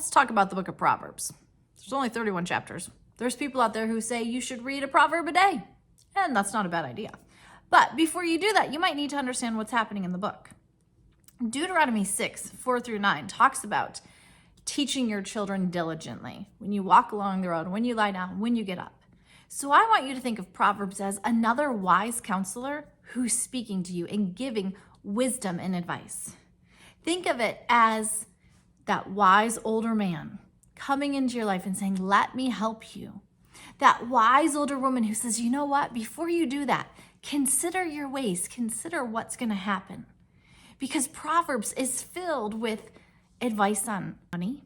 let's talk about the book of Proverbs. There's only 31 chapters. There's people out there who say you should read a proverb a day, and that's not a bad idea. But before you do that, you might need to understand what's happening in the book. Deuteronomy 6:4-9 talks about teaching your children diligently when you walk along the road, when you lie down, when you get up. So I want you to think of Proverbs as another wise counselor who's speaking to you and giving wisdom and advice. Think of it as that wise older man coming into your life and saying, let me help you. That wise older woman who says, you know what, before you do that, consider your ways, consider what's going to happen. Because Proverbs is filled with advice on money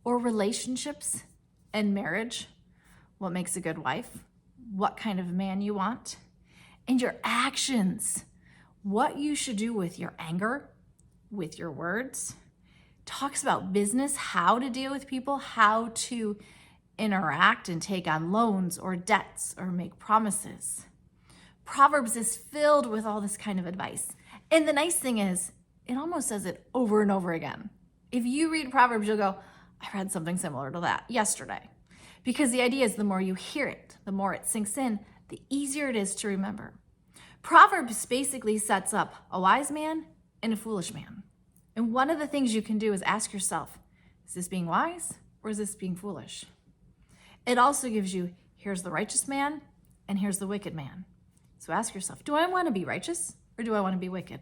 or relationships and marriage, what makes a good wife, what kind of man you want, and your actions, what you should do with your anger, with your words. Talks about business, how to deal with people, how to interact and take on loans or debts or make promises. Proverbs is filled with all this kind of advice. And the nice thing is, it almost says it over and over again. If you read Proverbs, you'll go, I read something similar to that yesterday. Because the idea is the more you hear it, the more it sinks in, the easier it is to remember. Proverbs basically sets up a wise man and a foolish man. And one of the things you can do is ask yourself, is this being wise or is this being foolish? It also gives you, here's the righteous man and here's the wicked man. So ask yourself, do I want to be righteous or do I want to be wicked?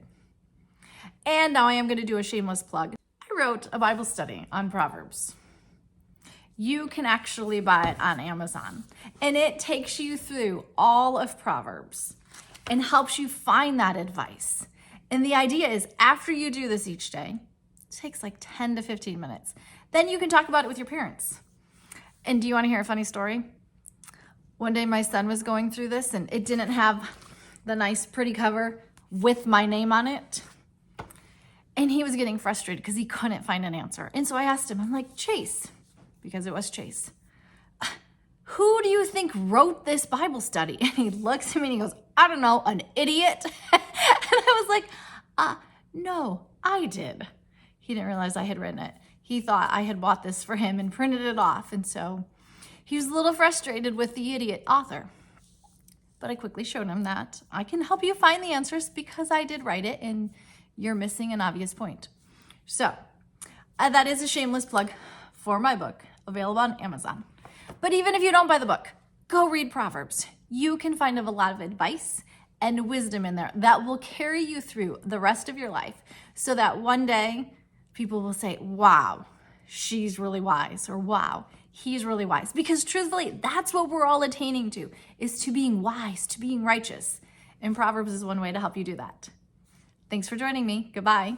And now I am going to do a shameless plug. I wrote a Bible study on Proverbs. You can actually buy it on Amazon. And it takes you through all of Proverbs and helps you find that advice. And the idea is after you do this each day, it takes like 10 to 15 minutes. Then you can talk about it with your parents. And do you want to hear a funny story? One day my son was going through this and it didn't have the nice pretty cover with my name on it. And he was getting frustrated because he couldn't find an answer. And so I asked him, I'm like, Chase, because it was Chase, who do you think wrote this Bible study? And he looks at me and he goes, I don't know, an idiot. And I was like, no, I did. He didn't realize I had written it. He thought I had bought this for him and printed it off. And so he was a little frustrated with the idiot author. But I quickly showed him that I can help you find the answers because I did write it and you're missing an obvious point. So that is a shameless plug for my book, available on Amazon. But even if you don't buy the book, go read Proverbs. You can find a lot of advice and wisdom in there that will carry you through the rest of your life so that one day people will say, wow, she's really wise, or wow, he's really wise. Because truthfully, that's what we're all attaining to, is to being wise, to being righteous. And Proverbs is one way to help you do that. Thanks for joining me. Goodbye.